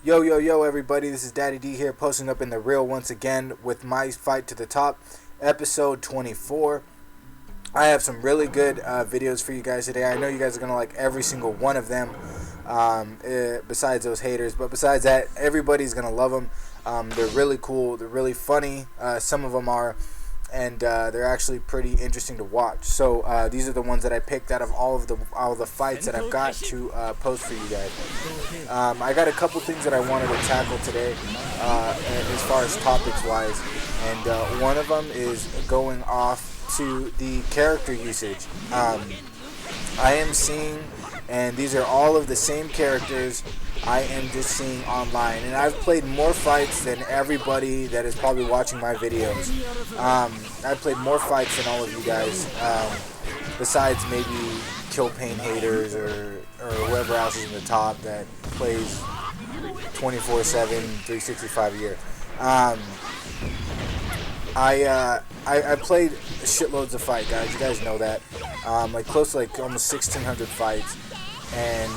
Yo, everybody, this is Daddy D here, posting up in the real once again with my fight to the top, episode 24. I have some really good videos for you guys today. I know you guys are going to like every single one of them, besides those haters, but besides that, everybody's going to love them. They're really cool, they're really funny, some of them are, and they're actually pretty interesting to watch. So these are the ones that I picked out of all of the fights that I've got to post for you guys. I got a couple things that I wanted to tackle today as far as topics wise, and one of them is going off to the character usage. I am seeing, and these are all of the same characters I am just seeing online, and I've played more fights than everybody that is probably watching my videos. I've played more fights than all of you guys, besides maybe Killsasorihaters or whoever else is in the top that plays 24/7, 365 a year. I played shitloads of fight, guys. You guys know that. Like close to like almost 1,600 fights, and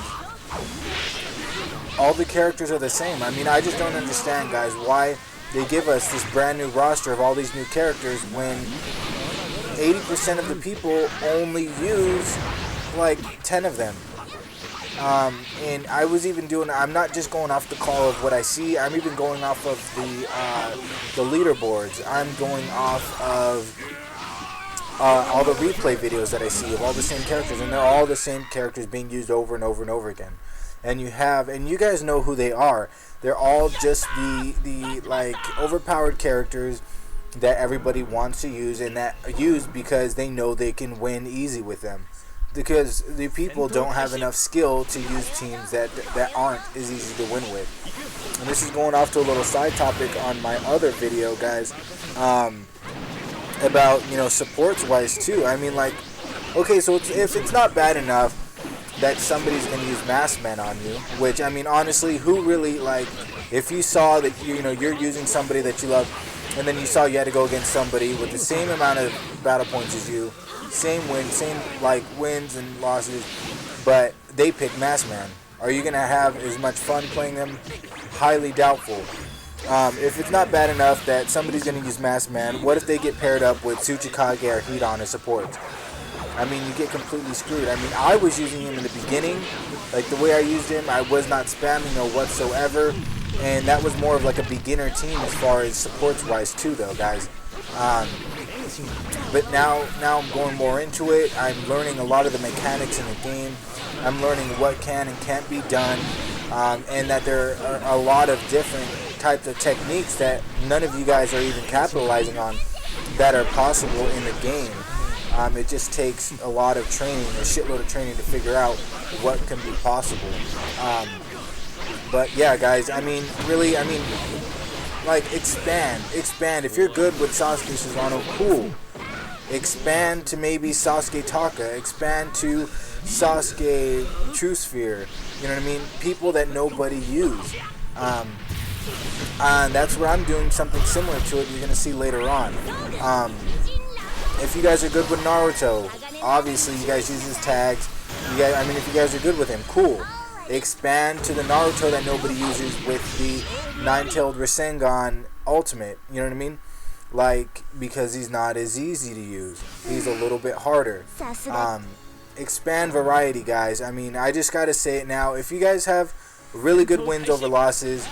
all the characters are the same. I mean, I just don't understand, guys, why they give us this brand new roster of all these new characters when 80% of the people only use like 10 of them. And I was even doing, I'm not just going off the call of what I see, I'm even going off of the leaderboards. I'm going off of all the replay videos that I see of all the same characters, and they're all the same characters being used over and over and over again. And you guys know who they are. They're all just the like overpowered characters that everybody wants to use, and that use because they know they can win easy with them. Because the people don't have enough skill to use teams that aren't as easy to win with. And this is going off to a little side topic on my other video, guys, about, you know, supports wise too. I mean, like, okay, so if it's not bad enough that somebody's going to use mass men on you, which, I mean, honestly, who really, like, if you saw that, you know, you're using somebody that you love, and then you saw you had to go against somebody with the same amount of battle points as you, same like wins and losses, but they pick mass man, are you going to have as much fun playing them? Highly doubtful. If it's not bad enough that somebody's going to use mass man, what if they get paired up with Tsuchikage or Hidan as support? I mean, you get completely screwed. I mean, I was using him in the beginning, like the way I used him, I was not spamming no whatsoever, and that was more of like a beginner team as far as supports wise too, though, guys. But now I'm going more into it. I'm learning a lot of the mechanics in the game. I'm learning what can and can't be done, and that there are a lot of different types of techniques that none of you guys are even capitalizing on that are possible in the game. It just takes a lot of training, a shitload of training to figure out what can be possible. But yeah, guys, I mean, really, I mean, like, expand. If you're good with Sasuke Susanoo, cool. Expand to maybe Sasuke Taka. Expand to Sasuke True Sphere. You know what I mean? People that nobody use. And that's where I'm doing something similar to it. You're going to see later on. If you guys are good with Naruto, obviously you guys use his tags. I mean, if you guys are good with him, cool. Expand to the Naruto that nobody uses with the Nine-Tailed Rasengan Ultimate. You know what I mean? Like, because he's not as easy to use. He's a little bit harder. Expand variety, guys. I mean, I just gotta say it now. If you guys have really good wins over losses,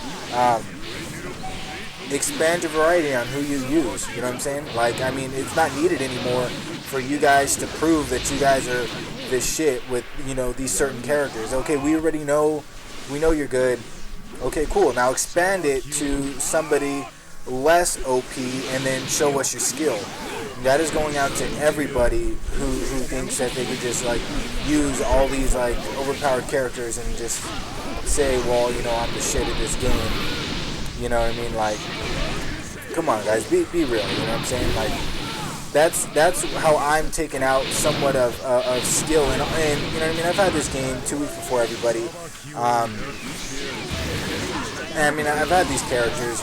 expand your variety on who you use. You know what I'm saying? Like, I mean, it's not needed anymore for you guys to prove that you guys are this shit with, you know, these certain characters. Okay, we already know, we know you're good. Okay, cool. Now expand it to somebody less OP and then show us your skill. That is going out to everybody who thinks that they could just like use all these like overpowered characters and just say, well, you know, I'm the shit at this game. You know what I mean? Like, come on, guys, be real. You know what I'm saying? Like, that's how I'm taking out somewhat of skill, and you know what I mean. I've had this game 2 weeks before everybody. And I mean, I've had these characters.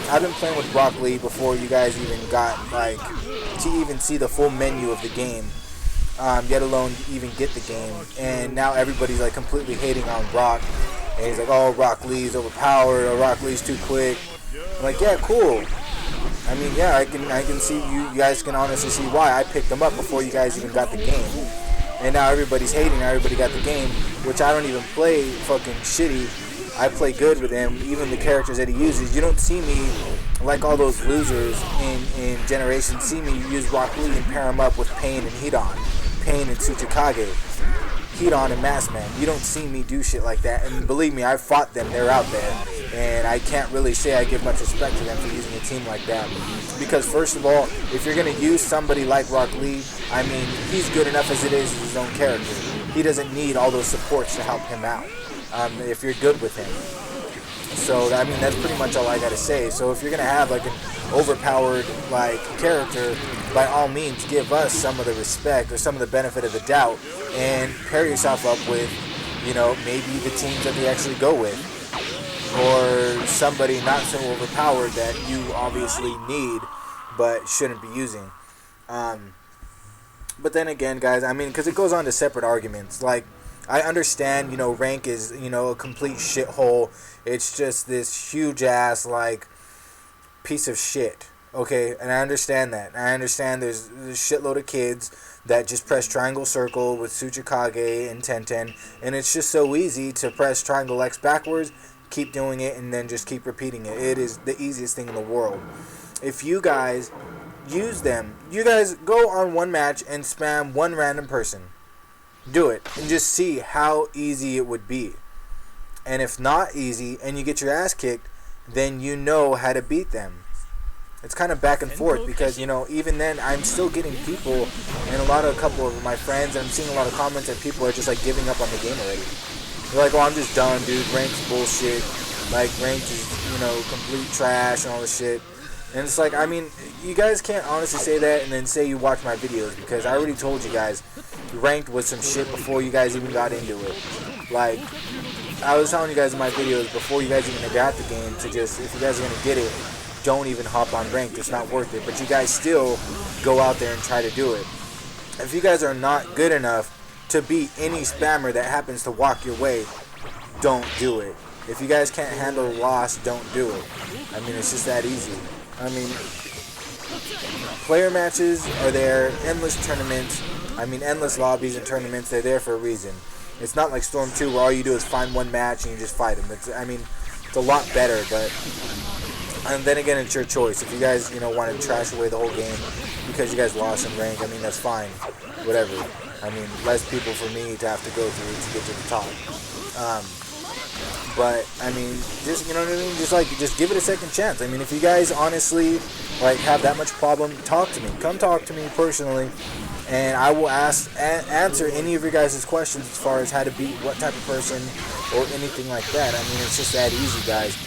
I've been playing with Brock Lee before you guys even got like to even see the full menu of the game. Yet alone even get the game, and now everybody's like completely hating on Brock. And he's like, oh, Rock Lee's overpowered, or Rock Lee's too quick. I'm like, yeah, cool. I mean, yeah, I can see you guys can honestly see why I picked him up before you guys even got the game. And now everybody's hating, everybody got the game, which I don't even play fucking shitty. I play good with him, even the characters that he uses. You don't see me, like all those losers in Generation, see me use Rock Lee and pair him up with Pain and Hidan. Pain and Tsuchikage. Hidan and Maskman. You don't see me do shit like that. And believe me, I've fought them. They're out there. And I can't really say I give much respect to them for using a team like that. Because first of all, if you're going to use somebody like Rock Lee, I mean, he's good enough as it is as his own character. He doesn't need all those supports to help him out. If you're good with him. So, I mean, that's pretty much all I gotta say. So if you're gonna have like an overpowered like character, by all means give us some of the respect or some of the benefit of the doubt and pair yourself up with, you know, maybe the teams that they actually go with, or somebody not so overpowered that you obviously need but shouldn't be using. But then again, guys, I mean, because it goes on to separate arguments. Like, I understand, you know, rank is, you know, a complete shithole. It's just this huge ass, like, piece of shit. Okay? And I understand that. I understand there's a shitload of kids that just press triangle circle with Tsuchikage and Tenten. And it's just so easy to press triangle X backwards, keep doing it, and then just keep repeating it. It is the easiest thing in the world. If you guys use them, you guys go on one match and spam one random person. Do it and just see how easy it would be. And if not easy and you get your ass kicked, then you know how to beat them. It's kind of back and forth because, you know, even then I'm still getting people and a couple of my friends, and I'm seeing a lot of comments and people are just like giving up on the game already. They're like, oh, I'm just done, dude. Rank's bullshit. Like, ranked is, you know, complete trash and all this shit. And it's like, I mean, you guys can't honestly say that and then say you watch my videos, because I already told you guys ranked was some shit before you guys even got into it. Like, I was telling you guys in my videos before you guys even got the game to just, if you guys are going to get it, don't even hop on ranked. It's not worth it. But you guys still go out there and try to do it. If you guys are not good enough to beat any spammer that happens to walk your way, don't do it. If you guys can't handle a loss, don't do it. I mean, it's just that easy. I mean, player matches are there, endless tournaments, I mean, endless lobbies and tournaments, they're there for a reason. It's not like Storm 2 where all you do is find one match and you just fight them. I mean, it's a lot better, but, and then again, it's your choice. If you guys, you know, want to trash away the whole game because you guys lost in rank, I mean, that's fine, whatever. I mean, less people for me to have to go through to get to the top. But, I mean, just, you know what I mean? Just give it a second chance. I mean, if you guys honestly, like, have that much problem, talk to me. Come talk to me personally, and I will answer any of your guys' questions as far as how to beat what type of person or anything like that. I mean, it's just that easy, guys.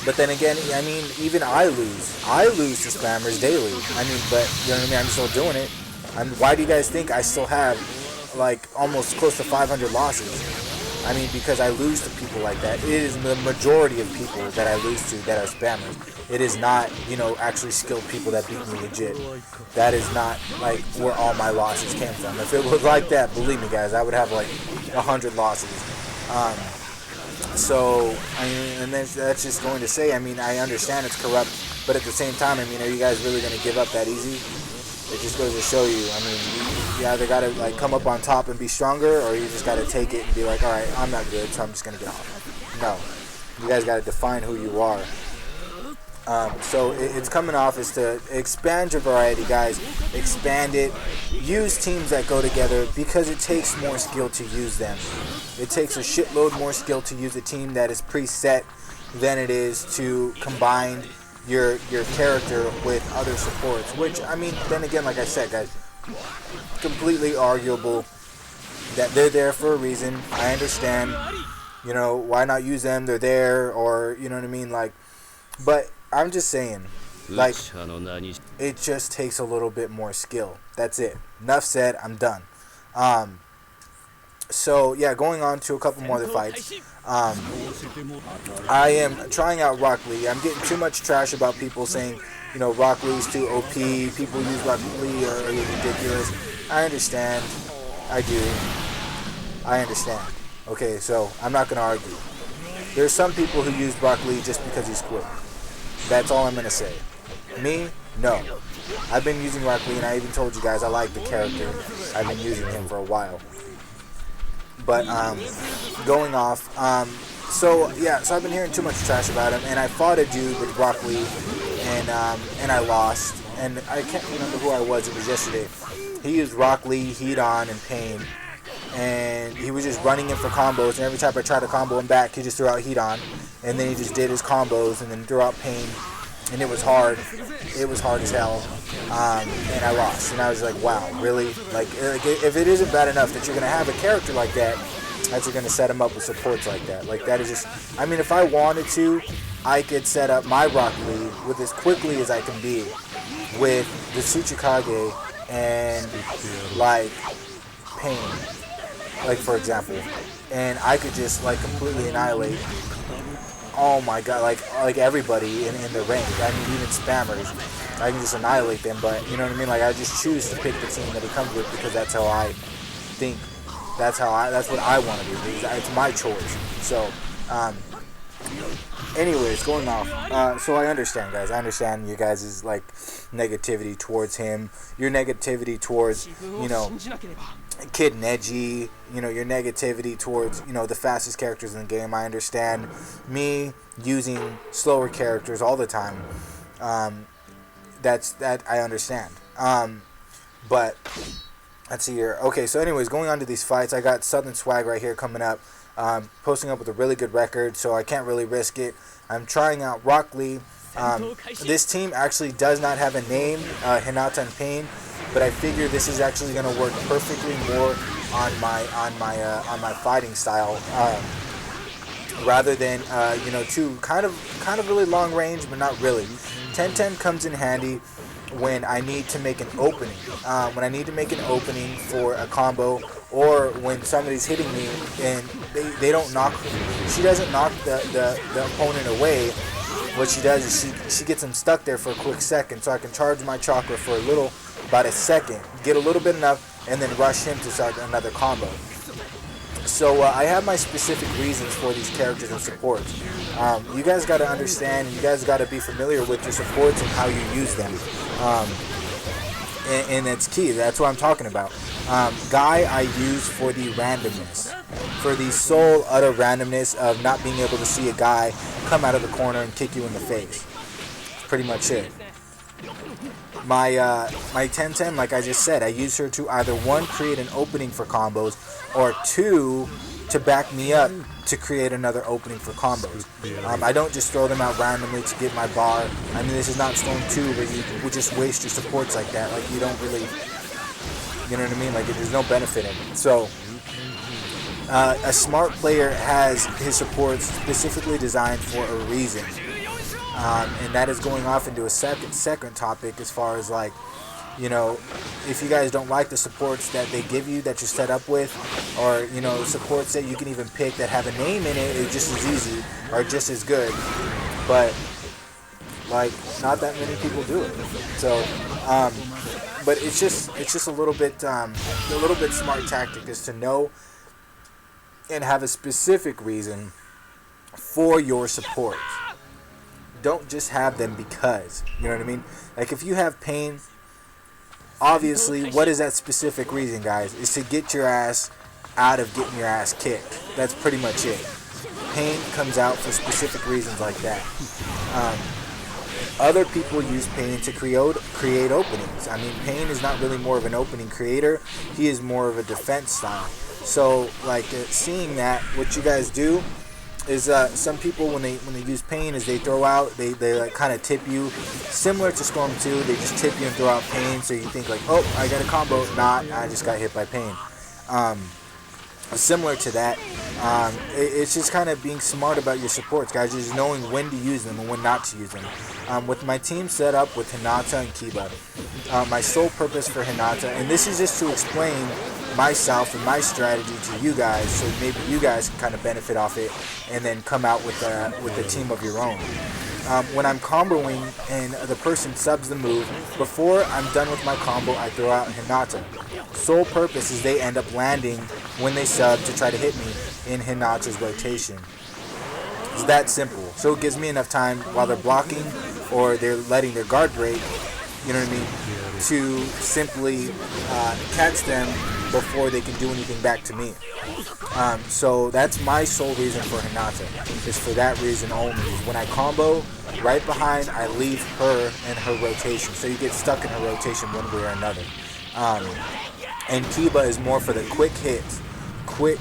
But then again, I mean, even I lose. I lose to spammers daily. I mean, but, you know what I mean? I'm still doing it. Why do you guys think I still have, like, almost close to 500 losses? I mean, because I lose to people like that. It is the majority of people that I lose to that are spammers. It is not, you know, actually skilled people that beat me legit. That is not, like, where all my losses came from. If it was like that, believe me, guys, I would have, like, 100 losses. So, I mean, and that's just going to say, I mean, I understand it's corrupt, but at the same time, I mean, are you guys really going to give up that easy? It just goes to show you, I mean, you either got to, like, come up on top and be stronger, or you just got to take it and be like, alright, I'm not good, so I'm just going to get off. No. You guys got to define who you are. So it's coming off is to expand your variety, guys. Expand it. Use teams that go together, because it takes more skill to use them. It takes a shitload more skill to use a team that is preset than it is to combine your character with other supports, which, I mean, then again, like I said, guys, completely arguable that they're there for a reason. I understand, you know, why not use them? They're there, or, you know what I mean, like, but I'm just saying, like, it just takes a little bit more skill. That's it. Enough said. I'm done. So, yeah, going on to a couple more other fights. I am trying out Rock Lee. I'm getting too much trash about people saying, you know, Rock Lee's too OP. People use Rock Lee are ridiculous. I understand. I do. I understand. Okay, so I'm not gonna argue. There's some people who use Rock Lee just because he's quick. That's all I'm gonna say. Me, no. I've been using Rock Lee, and I even told you guys I like the character. I've been using him for a while. But going off, so I've been hearing too much trash about him, and I fought a dude with Rock Lee, and I lost, and I can't remember who I was. It was yesterday. He used Rock Lee, Heat On, and Pain, and he was just running in for combos, and every time I tried to combo him back, he just threw out Heat On, and then he just did his combos, and then threw out Pain, and it was hard. It was hard as hell, and I lost, and I was like, wow, really? Like, if it isn't bad enough that you're going to have a character like that you're going to set him up with supports like that. Like, that is just, I mean, if I wanted to, I could set up my Rock Lee with as quickly as I can be with the Tsuchikage and, like, Pain, like, for example. And I could just, like, completely annihilate, oh my god, like everybody in the rank. I mean, even spammers. I can just annihilate them, but, you know what I mean? Like, I just choose to pick the team that he comes with because that's how I think. That's what I want to do. It's my choice. So, anyways, going off. So I understand, guys. I understand you guys' like negativity towards him. Your negativity towards, Kid Neji. Your negativity towards, the fastest characters in the game. I understand. Me using slower characters all the time. That I understand. But let's see here. Okay, so anyways, going on to these fights, I got Southern Swag right here coming up. Posting up with a really good record, so I can't really risk it. I'm trying out Rock Lee. This team actually does not have a name, Hinata and Pain, but I figure this is actually going to work perfectly more on my fighting style, rather than two kind of really long range, but not really. 10-10 comes in handy when I need to make an opening. When I need to make an opening for a combo, or when somebody's hitting me and they don't knock, she doesn't knock the opponent away. What she does is she gets him stuck there for a quick second, so I can charge my chakra for about a second, get a little bit enough, and then rush him to start another combo. So I have my specific reasons for these characters and supports. You guys got to understand, and you guys got to be familiar with your supports and how you use them. And it's key. That's what I'm talking about. Guy I use for the randomness. For the sole utter randomness of not being able to see a guy come out of the corner and kick you in the face. That's pretty much it. My 10-10, like I just said, I use her to either one, create an opening for combos, or two, to back me up to create another opening for combos. I don't just throw them out randomly to get my bar. I mean, this is not Storm 2 where you would just waste your supports like that. Like, you don't really, you know what I mean? Like, there's no benefit in it. So, a smart player has his supports specifically designed for a reason. And that is going off into a second topic as far as, like, if you guys don't like the supports that they give you that you're set up with, or, supports that you can even pick that have a name in it, is just as easy or just as good. But, like, not that many people do it. So, but it's just a little bit smart tactic is to know and have a specific reason for your support. Don't just have them because, you know what I mean? Like, if you have Pain, obviously, what is that specific reason, guys? Is to get your ass out of getting your ass kicked. That's pretty much it. Pain comes out for specific reasons like that. Other people use Pain to create openings. I mean, Pain is not really more of an opening creator. He is more of a defense style. So, like, seeing that, what you guys do is some people when they use Pain is they throw out, they like kind of tip you, similar to Storm 2. They just tip you and throw out Pain, so you think like, oh, I got a combo. Not, I just got hit by Pain. Similar to that, it's just kind of being smart about your supports, guys. Just knowing when to use them and when not to use them. With my team set up with Hinata and Kiba, my sole purpose for Hinata, and this is just to explain myself and my strategy to you guys, so maybe you guys can kind of benefit off it and then come out with a team of your own. When I'm comboing and the person subs the move, before I'm done with my combo, I throw out Hinata. Sole purpose is they end up landing when they sub to try to hit me in Hinata's rotation. It's that simple. So it gives me enough time while they're blocking or they're letting their guard break, you know what I mean, to simply catch them before they can do anything back to me. So that's my sole reason for Hinata, is for that reason only. When I combo right behind, I leave her and her rotation, so you get stuck in her rotation one way or another. And Kiba is more for the quick hits, quick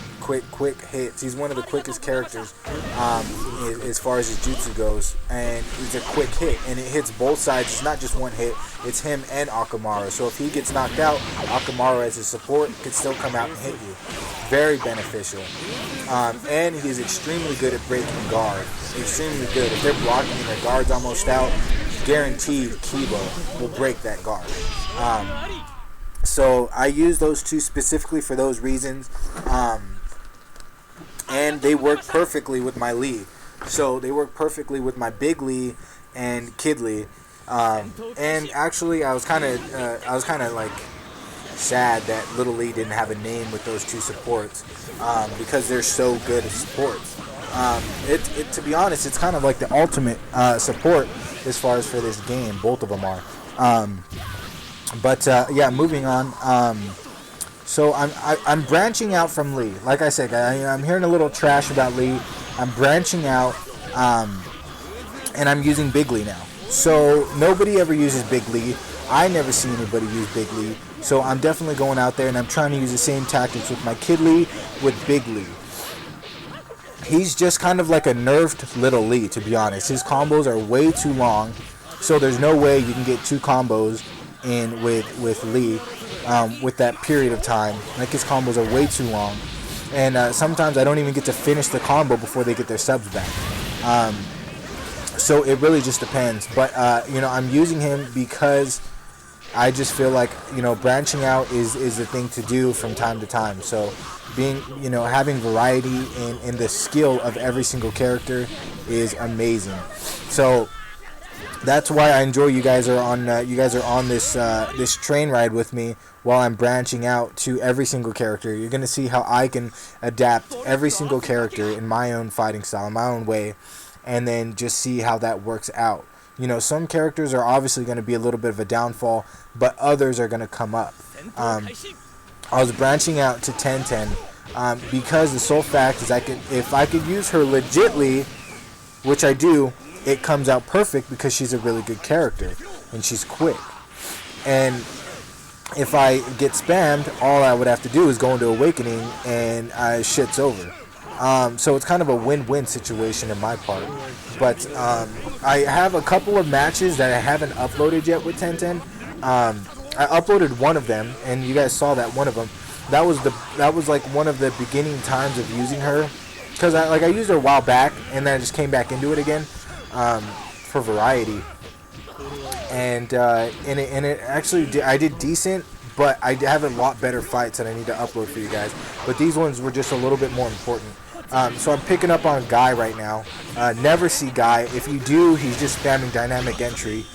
hits. He's one of the quickest characters as far as his jutsu goes, and it's a quick hit, and it hits both sides. It's not just one hit, it's him and Akamaru. So if he gets knocked out, Akamaru as his support could still come out and hit you. Very beneficial. And he's extremely good at breaking guard. Extremely good. If they're blocking and their guard's almost out, guaranteed Kiba will break that guard. So I use those two specifically for those reasons. And they work perfectly with my Lee. So they work perfectly with my Big Lee and Kid Lee. And actually, I was kind of like sad that Little Lee didn't have a name with those two supports, because they're so good at supports. To be honest, it's kind of like the ultimate support as far as for this game. Both of them are. But yeah, moving on. So I'm branching out from Lee. Like I said, I'm hearing a little trash about Lee. I'm branching out, and I'm using Big Lee now. So nobody ever uses Big Lee. I never see anybody use Big Lee. So I'm definitely going out there and I'm trying to use the same tactics with my Kid Lee, with Big Lee. He's just kind of like a nerfed Little Lee, to be honest. His combos are way too long, so there's no way you can get 2 combos in with Lee with that period of time. Like, his combos are way too long, and sometimes I don't even get to finish the combo before they get their subs back. So it really just depends. But I'm using him because I just feel like, branching out is the thing to do from time to time. So having variety in the skill of every single character is amazing. So that's why I enjoy you guys are on this train ride with me while I'm branching out to every single character. You're going to see how I can adapt every single character in my own fighting style, in my own way, and then just see how that works out. Some characters are obviously going to be a little bit of a downfall, but others are going to come up. I was branching out to Tenten because the sole fact is if I could use her legitly, which I do, it comes out perfect because she's a really good character and she's quick. And if I get spammed, all I would have to do is go into Awakening and shit's over. So it's kind of a win-win situation in my part. But I have a couple of matches that I haven't uploaded yet with Tenten. I uploaded one of them, and you guys saw that one of them. That was like one of the beginning times of using her, because I used her a while back, and then I just came back into it again for variety. And it actually I did decent, but I have a lot better fights that I need to upload for you guys. But these ones were just a little bit more important. So I'm picking up on Guy right now. Never see Guy. If you do, he's just spamming dynamic entry.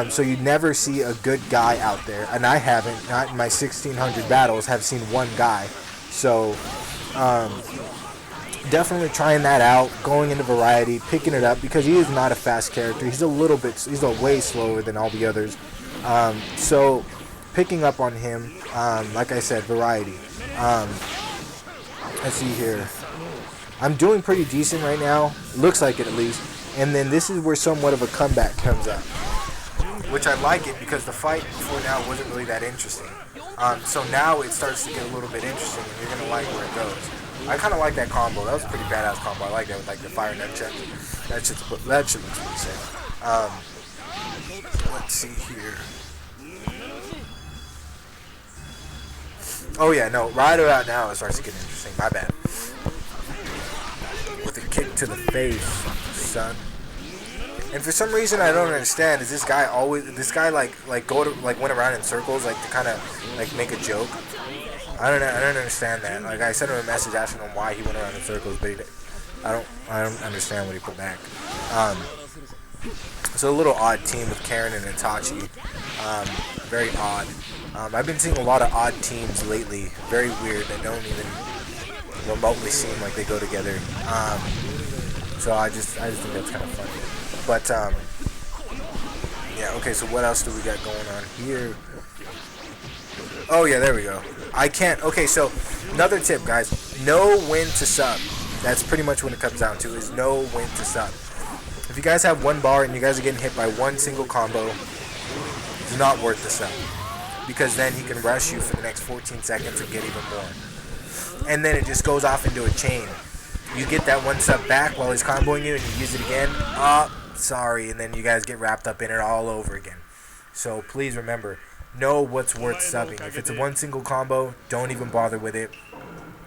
So you never see a good Guy out there. And I haven't, not in my 1600 battles, have seen one Guy. So definitely trying that out, going into variety, picking it up, because he is not a fast character. He's a way slower than all the others. So picking up on him, like I said, variety. Let's see here. I'm doing pretty decent right now. Looks like it, at least. And then this is where somewhat of a comeback comes up, which I like it, because the fight before now wasn't really that interesting. So now it starts to get a little bit interesting, and you're gonna like where it goes. I kind of like that combo. That was a pretty badass combo. I like that with like the fire nunchuck. That shit looks pretty sick. Let's see here. Oh yeah, no. Right about now it starts to get interesting. My bad. With a kick to the face, son. And for some reason I don't understand, is this guy went around in circles, like, to kind of like make a joke? I don't understand that. Like, I sent him a message asking him why he went around in circles, but I don't understand what he put back. It's a little odd team with Karen and Itachi. Very odd. I've been seeing a lot of odd teams lately. Very weird. That don't even remotely seem like they go together. So I just think that's kind of funny. But yeah, okay. So what else do we got going on here? Oh yeah, there we go. I can't. Okay, so another tip, guys: know when to sub. That's pretty much what it comes down to: is know when to sub. If you guys have one bar and you guys are getting hit by one single combo, it's not worth the sub, because then he can rush you for the next 14 seconds and get even more. And then it just goes off into a chain. You get that one sub back while he's comboing you, and you use it again. Sorry, and then you guys get wrapped up in it all over again. So please remember, know what's worth subbing. If it's a one single combo, don't even bother with it.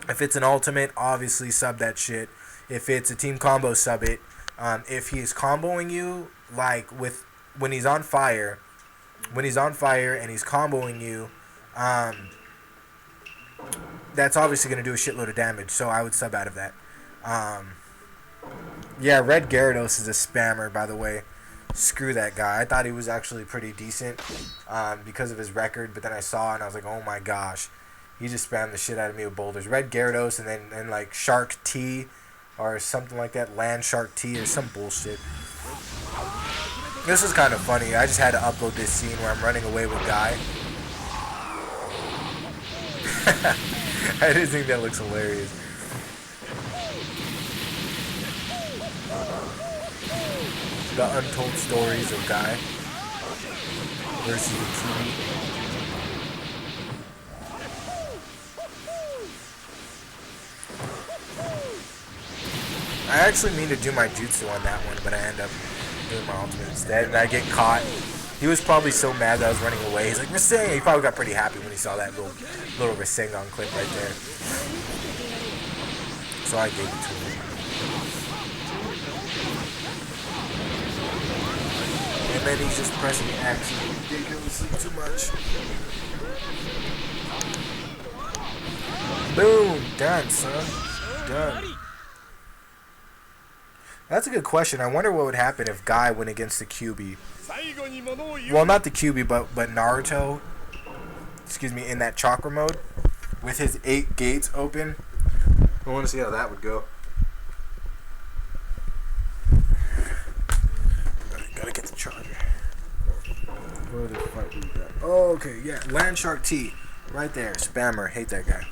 If it's an ultimate, obviously sub that shit. If it's a team combo, sub it. If he's comboing you, like with when he's on fire and he's comboing you, that's obviously going to do a shitload of damage, so I would sub out of that. Yeah, Red Gyarados is a spammer, by the way. Screw that guy. I thought he was actually pretty decent because of his record, but then I saw it and I was like, oh my gosh. He just spammed the shit out of me with boulders. Red Gyarados and then like Shark T or something like that. Land Shark T or some bullshit. This is kind of funny. I just had to upload this scene where I'm running away with Guy. I just think that looks hilarious. The untold stories of Guy versus the tree. I actually mean to do my jutsu on that one, but I end up doing my ultimate instead, and I get caught. He was probably so mad that I was running away. He's like, Rasengan! He probably got pretty happy when he saw that little Rasengan clip right there. So I gave it to him. And then he's just pressing X ridiculously too much. Boom! Done, son. Done. That's a good question. I wonder what would happen if Guy went against the QB. Well, not the QB, but Naruto. Excuse me, in that chakra mode with his 8 gates open. I want to see how that would go. Alright, gotta get the charger. Where the fuck we got? Oh, okay, yeah, Land Shark T, right there. Spammer, hate that guy.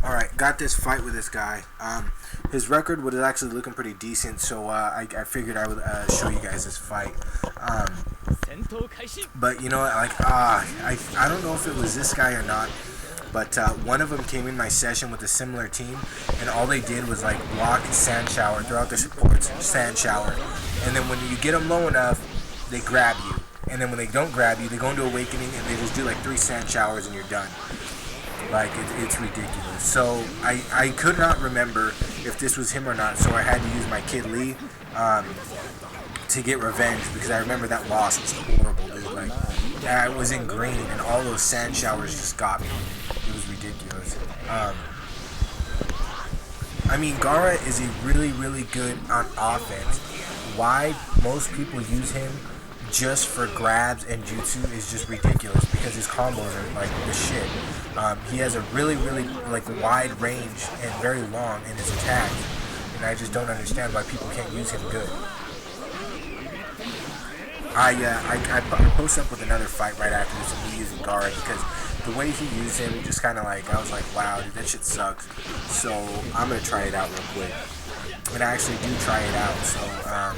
Alright, got this fight with this guy. His record was actually looking pretty decent, so I figured I would show you guys this fight. But you know, like, I don't know if it was this guy or not, but one of them came in my session with a similar team, and all they did was like block Sand Shower throughout their supports, Sand Shower, and then when you get them low enough, they grab you, and then when they don't grab you, they go into Awakening and they just do like 3 Sand Showers and you're done. Like, it's ridiculous. So I could not remember if this was him or not, so I had to use my Kid Lee to get revenge, because I remember that loss was horrible, dude. Like, I was in green and all those Sand Showers just got me. It was ridiculous. I mean, Gaara is a really, really good on offense. Why most people use him just for grabs and jutsu is just ridiculous, because his combos are like the shit. He has a really, really like wide range and very long in his attacks, and I just don't understand why people can't use him good. I posted up with another fight right after this of me using Gaara, because the way he used him just kind of like, I was like, wow, dude, that shit sucks. So I'm gonna try it out real quick, and I actually do try it out. So and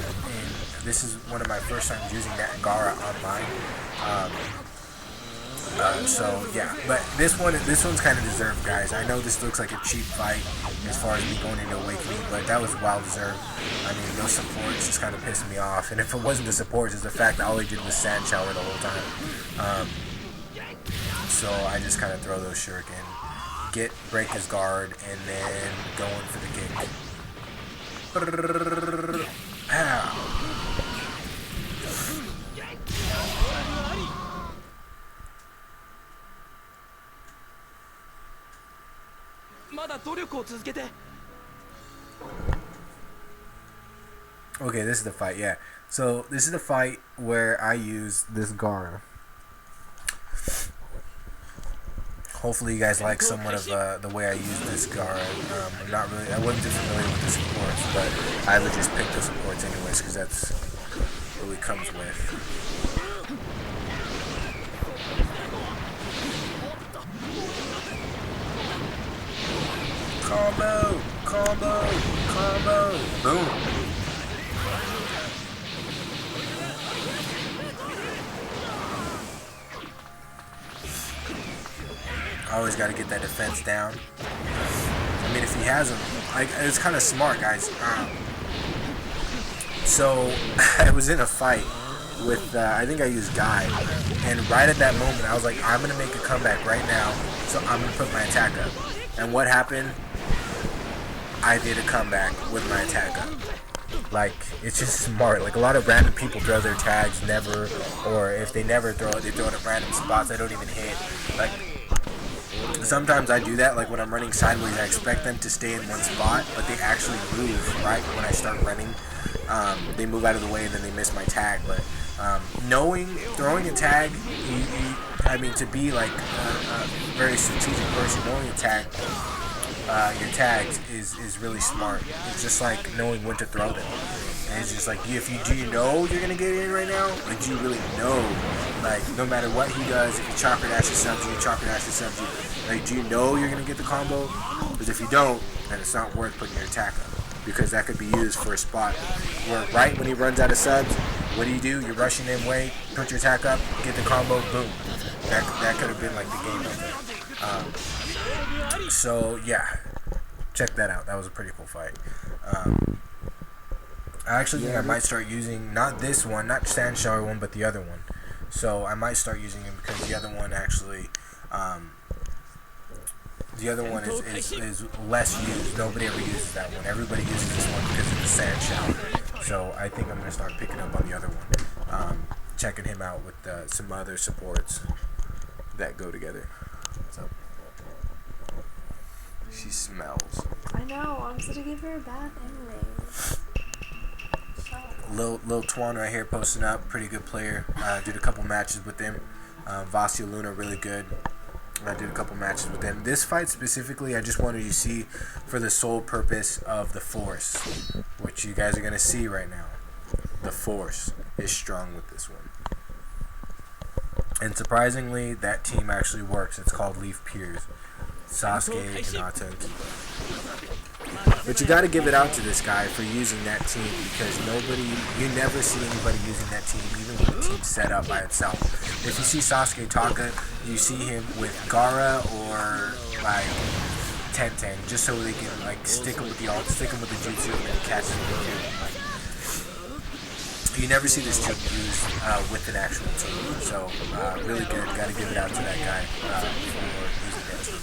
this is one of my first times using that Gaara online. So yeah, but this one's kind of deserved, guys. I know this looks like a cheap fight as far as me going into Awakening, but that was well deserved. I mean, those supports just kind of pissed me off, and if it wasn't the supports, it's the fact that all he did was Sand Shower the whole time. So I just kind of throw those shuriken, break his guard, and then go in for the kick. Ow. Okay, this is the fight. Yeah. So this is the fight where I use this Gara. Hopefully you guys like somewhat of the way I use this Gara. I'm not really, I wasn't too familiar with the supports, but I would just pick the supports anyways because that's what it comes with. Combo, combo, combo, boom. Always got to get that defense down. I mean, if he has them, like, it's kind of smart, guys. So I was in a fight with, I think I used Guy, and right at that moment, I was like, I'm gonna make a comeback right now, so I'm gonna put my attack up. And what happened? I did a comeback with my attack up. Like, it's just smart. Like, a lot of random people throw their tags never, or if they never throw it, they throw it at random spots I don't even hit. Like, sometimes I do that, like when I'm running sideways, I expect them to stay in one spot, but they actually move, right, when I start running. They move out of the way and then they miss my tag, but throwing a tag, I mean, to be like a very strategic person, knowing your tags is really smart. It's just like knowing when to throw them. And it's just like, do you know you're gonna get in right now? Like, do you really know? Like, no matter what he does, if he chopper dashes subs you, chopper dashes subs you, like, do you know you're gonna get the combo? Because if you don't, then it's not worth putting your attack up, because that could be used for a spot where right when he runs out of subs, what do? You're rushing him way, put your attack up, get the combo, boom. That could have been like the game over. So yeah, check that out. That was a pretty cool fight. I actually think I might start using not this one, not Sand Shower one, but the other one. So I might start using him because the other one actually, the other one is less used. Nobody ever uses that one. Everybody uses this one because of the Sand Shower. So I think I'm gonna start picking up on the other one, checking him out with some other supports that go together. What's up? She smells. I know. I'm supposed to give her a bath anyways. Lil Twan right here posting up, pretty good player. Did a couple matches with him. Vasya Luna, really good. I did a couple matches with them. This fight specifically, I just wanted you to see for the sole purpose of the Force, which you guys are going to see right now. The Force is strong with this one. And surprisingly, that team actually works. It's called Leaf Piers. Sasuke, Hinata, and Kiba. But you got to give it out to this guy for using that team, because you never see anybody using that team, even when the team's set up by itself. If you see Sasuke Taka, you see him with Gara or like Tenten, just so they can like stick him with the ult, stick him with the jutsu, and then catch him with the You never see this team used with an actual team. So really good. Got to give it out to that guy for using that team.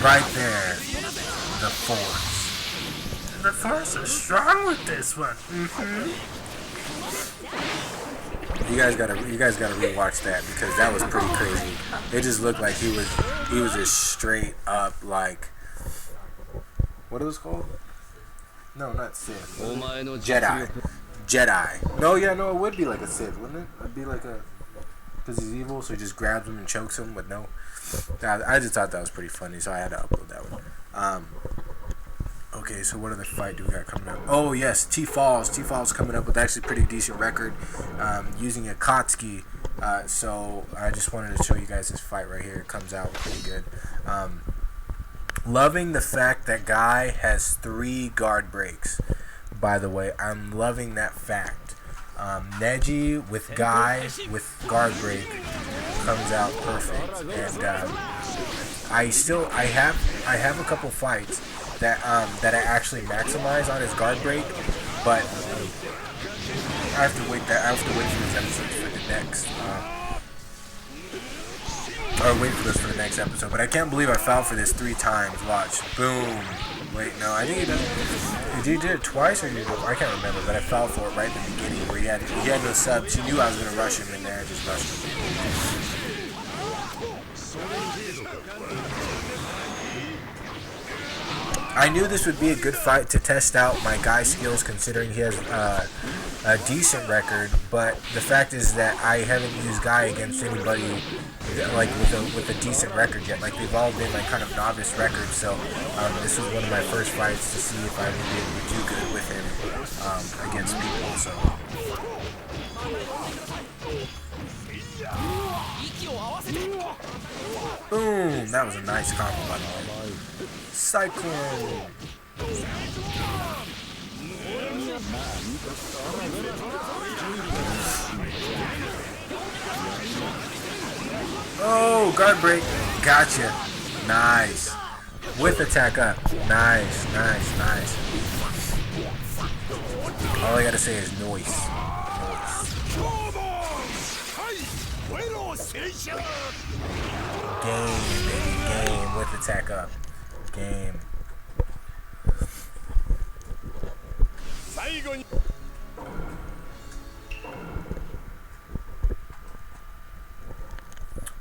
Right there, the Force. The Force is strong with this one. You guys gotta rewatch that, because that was pretty crazy. It just looked like he was just straight up like, what it was called? No, not Sith. Jedi. No, it would be like a Sith, wouldn't it? It'd be like because he's evil, so he just grabs him and chokes him, but no. I just thought that was pretty funny, so I had to upload that one. Okay, so what other fight do we got coming up? Oh, yes, Tjflows. Tjflows coming up with actually a pretty decent record, using a Akatsuki. So I just wanted to show you guys this fight right here. It comes out pretty good. Loving the fact that Guy has 3 guard breaks, by the way. I'm loving that fact. Neji with Guy with guard break comes out perfect. And I have a couple fights that I actually maximize on his guard break, but I have to wait for those episodes for the next. Or wait for this for the next episode. But I can't believe I fell for this 3 times. Watch. Boom. Wait, no, I think he did it twice or did it? I can't remember, but I fell for it right in the beginning where he had no sub. She knew I was gonna rush him in there. I just rushed him. I knew this would be a good fight to test out my guy's skills, considering he has a decent record. But the fact is that I haven't used Guy against anybody like with a decent record yet. Like they've all been like kind of novice records. So this was one of my first fights to see if I would be able to do good with him against people. So. Boom! That was a nice combo by the way. Cyclone! Oh, guard break. Gotcha. Nice. With attack up. Nice. All I gotta say is noise. Game, baby, game with attack up. Game. I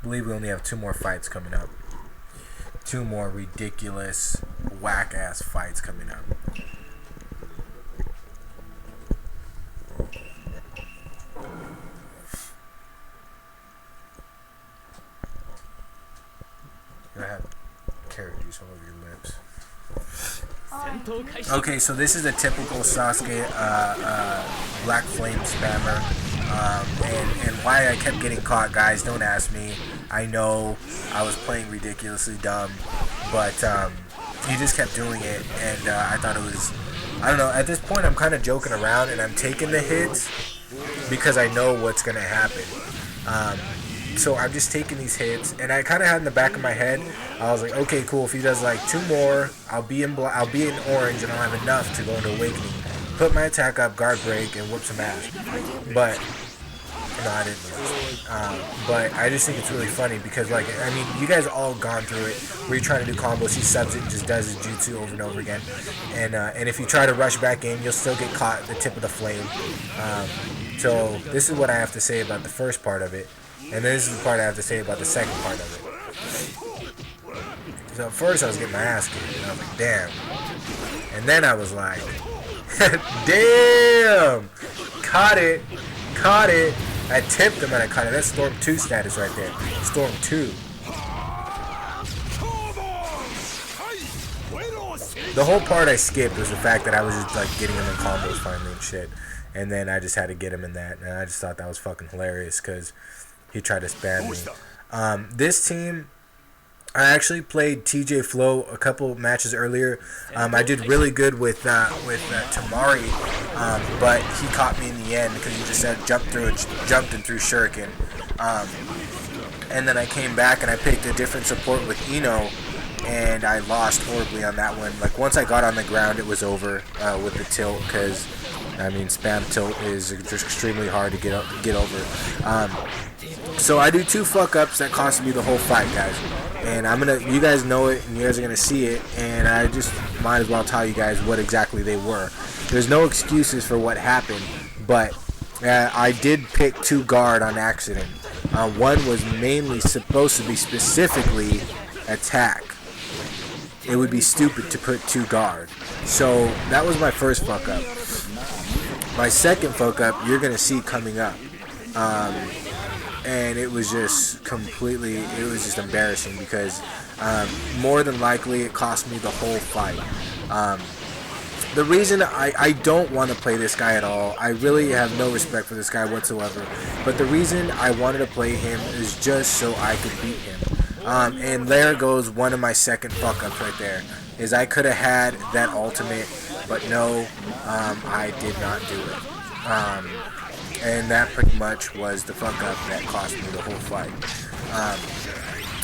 believe we only have 2 more fights coming up. 2 more ridiculous, whack-ass fights coming up. Go ahead. Carrot juice all over your lips. Okay, so this is a typical Sasuke Black Flame spammer. And why I kept getting caught, guys, don't ask me. I know I was playing ridiculously dumb, but he just kept doing it, and I thought it was, I don't know, at this point I'm kind of joking around, and I'm taking the hits because I know what's going to happen. So I'm just taking these hits, and I kind of had in the back of my head, I was like, okay, cool, if he does like 2 more, I'll be in orange, and I'll have enough to go into Awakening. Put my attack up, guard break, and whoop some ass. But no, I didn't lose. But I just think it's really funny because, like, I mean, you guys all gone through it where you're trying to do combos, he subs it and just does his jutsu over and over again. And if you try to rush back in, you'll still get caught at the tip of the flame. So this is what I have to say about the first part of it. And this is the part I have to say about the second part of it. So at first I was getting my ass kicked, and I was like, damn. And then I was like, damn! Caught it! I tipped him and I caught it. That's Storm 2 status right there. Storm 2. The whole part I skipped was the fact that I was just like getting him in combos finally and shit. And then I just had to get him in that. And I just thought that was fucking hilarious because he tried to spam me. This team, I actually played Tjflows a couple matches earlier. I did really good with Tamari, but he caught me in the end because he just said jumped and threw shuriken. And then I came back and I picked a different support with Ino, and I lost horribly on that one. Like once I got on the ground, it was over with the tilt because I mean spam tilt is just extremely hard to get over. So I do 2 fuck ups that cost me the whole fight, guys. And you guys know it, and you guys are gonna see it, and I just might as well tell you guys what exactly they were. There's no excuses for what happened, but I did pick 2 guard on accident. One was mainly supposed to be specifically attack. It would be stupid to put 2 guard. So that was my first fuck up. My second fuck up, you're gonna see coming up. And it was just embarrassing because more than likely it cost me the whole fight. The reason I don't want to play this guy at all, I really have no respect for this guy whatsoever, but the reason I wanted to play him is just so I could beat him. And there goes one of my second fuck ups right there, is I could have had that ultimate, but no, I did not do it. And that pretty much was the fuck up that cost me the whole fight.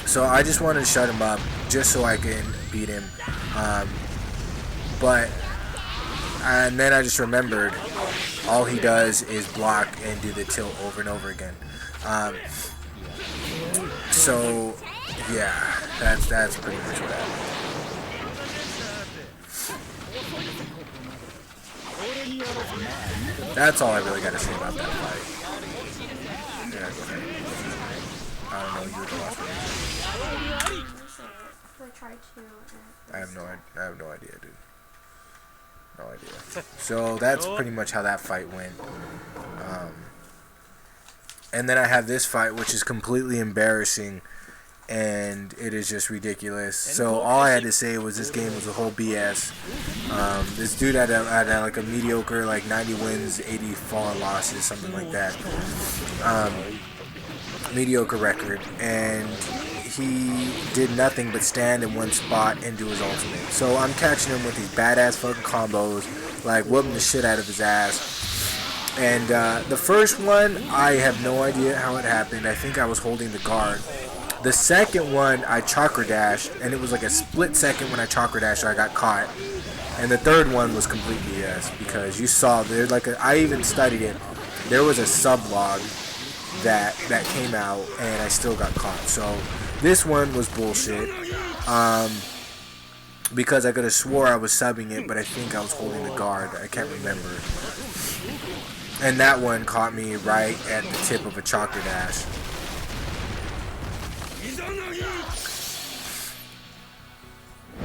So I just wanted to shut him up just so I can beat him. And then I just remembered all he does is block and do the tilt over and over again. So yeah, that's pretty much what happened. That's all I really got to say about that fight. Yeah, go ahead. I don't know. You were the last one. I have no idea, dude. No idea. So that's pretty much how that fight went. And then I have this fight, which is completely embarrassing, and it is just ridiculous. So all I had to say was this game was a whole BS. This dude had like a mediocre, like 90 wins, 80 fallen losses, something like that. Mediocre record, and he did nothing but stand in one spot and do his ultimate. So I'm catching him with these badass fucking combos, like whooping the shit out of his ass. And the first one, I have no idea how it happened. I think I was holding the guard. The second one, I chakra dashed, and it was like a split second when I chakra dashed, so I got caught. And the third one was complete BS, because you saw there's like I even studied it. There was a sublog that came out, and I still got caught. So this one was bullshit. Because I could have swore I was subbing it, but I think I was holding the guard. I can't remember. And that one caught me right at the tip of a chakra dash.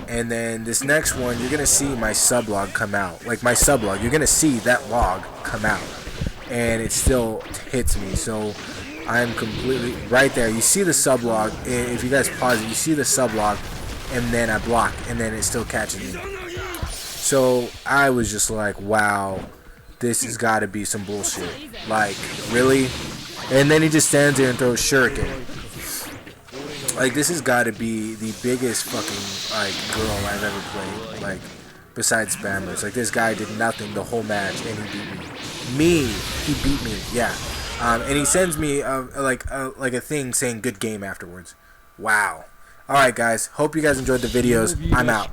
And then this next one, you're going to see my sublog come out. Like my sublog, you're going to see that log come out. And it still hits me. So I'm completely right there. You see the sublog. If you guys pause it, you see the sublog. And then I block. And then it still catches me. So I was just like, wow. This has got to be some bullshit. Like, really? And then he just stands there and throws shuriken. Like, this has got to be the biggest fucking, like, girl I've ever played. Like, besides spammers. Like, this guy did nothing the whole match, and he beat me. He beat me, yeah. And he sends me, like a thing saying good game afterwards. Wow. Alright, guys. Hope you guys enjoyed the videos. I'm out.